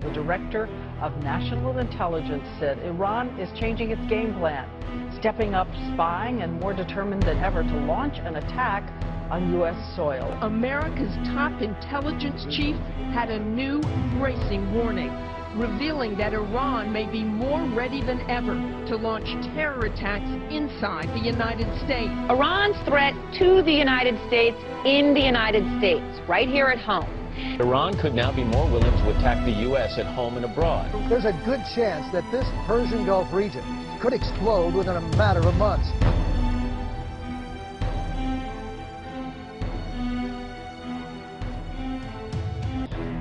The director of national intelligence said Iran is changing its game plan, stepping up spying and more determined than ever to launch an attack on U.S. soil. America's top intelligence chief had a new bracing warning, revealing that Iran may be more ready than ever to launch terror attacks inside the United States. Iran's threat to the United States in the United States, right here at home. Iran could now be more willing to attack the U.S. at home and abroad. There's a good chance that this Persian Gulf region could explode within a matter of months.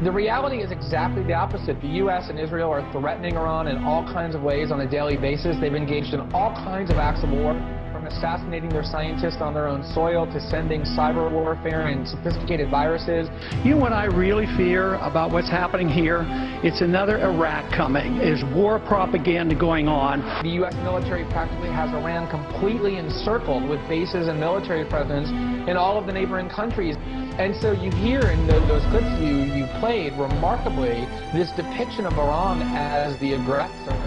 The reality is exactly the opposite. The U.S. and Israel are threatening Iran in all kinds of ways on a daily basis. They've engaged in all kinds of acts of war, from assassinating their scientists on their own soil to sending cyber warfare and sophisticated viruses. You know what I really fear about what's happening here? It's another Iraq coming. There's war propaganda going on. The U.S. military practically has Iran completely encircled with bases and military presence in all of the neighboring countries. And so you hear in those clips you played, remarkably, this depiction of Iran as the aggressor.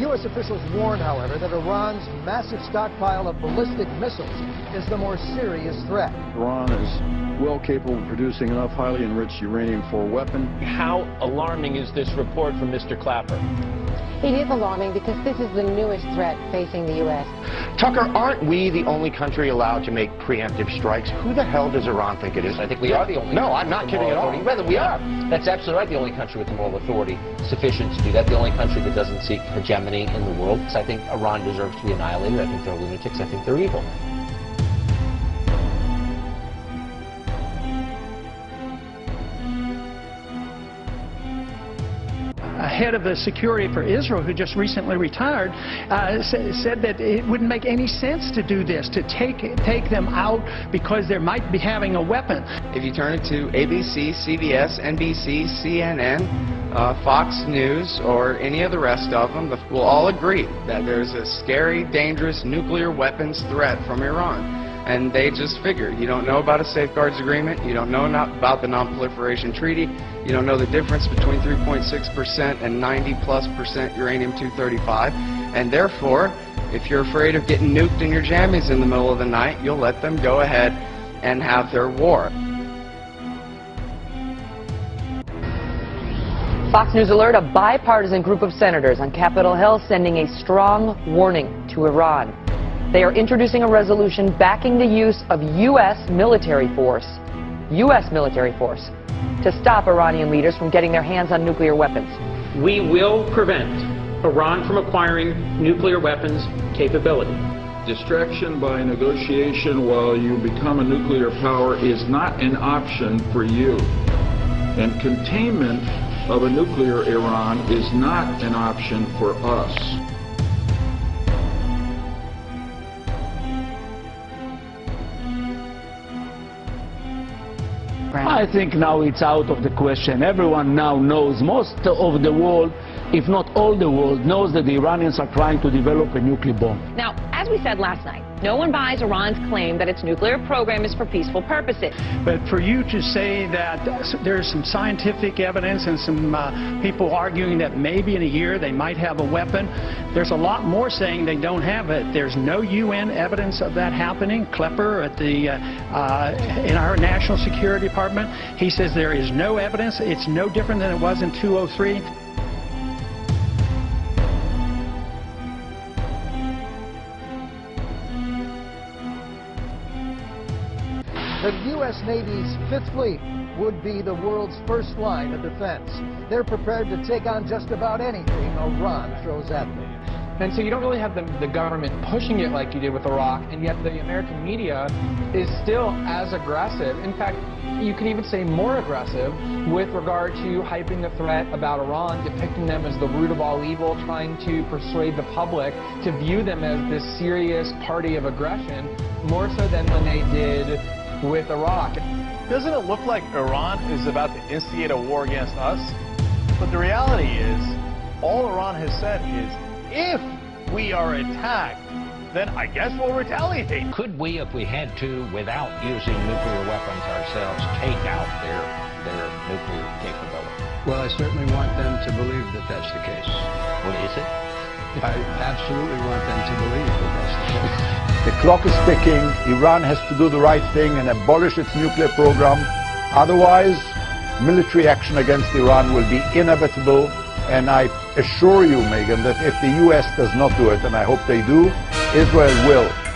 U.S. officials warned, however, that Iran's massive stockpile of ballistic missiles is the more serious threat. Iran is well capable of producing enough highly enriched uranium for a weapon. How alarming is this report from Mr. Clapper? It is alarming because this is the newest threat facing the U.S. Tucker, aren't we the only country allowed to make preemptive strikes? Who the hell does Iran think it is? I think we are the only. No, I'm not kidding at all. Rather, we are. That's absolutely right. The only country with the moral authority sufficient to do that. The only country that doesn't seek hegemony in the world. So I think Iran deserves to be annihilated. I think they're lunatics. I think they're evil. Head of the security for Israel, who just recently retired, said that it wouldn't make any sense to do this, to take them out because they might be having a weapon. If you turn it to ABC, CBS, NBC, CNN, Fox News, or any of the rest of them, will all agree that there's a scary, dangerous nuclear weapons threat from Iran. And they just figure, you don't know about a safeguards agreement, you don't know about the non-proliferation treaty, you don't know the difference between 3.6% and 90+% uranium-235, and therefore, if you're afraid of getting nuked in your jammies in the middle of the night, you'll let them go ahead and have their war. Fox News alert, a bipartisan group of senators on Capitol Hill sending a strong warning to Iran. They are introducing a resolution backing the use of U.S. military force, to stop Iranian leaders from getting their hands on nuclear weapons. We will prevent Iran from acquiring nuclear weapons capability. Distraction by negotiation while you become a nuclear power is not an option for you. And containment of a nuclear Iran is not an option for us. I think now it's out of the question. Everyone now knows, most of the world, if not all the world, knows that the Iranians are trying to develop a nuclear bomb. Now, as we said last night, no one buys Iran's claim that its nuclear program is for peaceful purposes. But for you to say that there's some scientific evidence and some people arguing that maybe in a year they might have a weapon, there's a lot more saying they don't have it. There's no UN evidence of that happening. Klepper at in our National Security Department, he says there is no evidence. It's no different than it was in 2003. The U.S. Navy's Fifth Fleet would be the world's first line of defense. They're prepared to take on just about anything Iran throws at them. And so you don't really have the government pushing it like you did with Iraq, and yet the American media is still as aggressive. In fact, you could even say more aggressive with regard to hyping the threat about Iran, depicting them as the root of all evil, trying to persuade the public to view them as this serious party of aggression, more so than when they did with Iraq. Doesn't it look like Iran is about to instigate a war against us? But the reality is, all Iran has said is, if we are attacked, then I guess we'll retaliate. Could we, if we had to, without using nuclear weapons ourselves, take out their nuclear capability? Well, I certainly want them to believe that that's the case. What is it? I absolutely want them to believe that that's the case. The clock is ticking. Iran has to do the right thing and abolish its nuclear program. Otherwise, military action against Iran will be inevitable. And I assure you, Megan, that if the U.S. does not do it, and I hope they do, Israel will.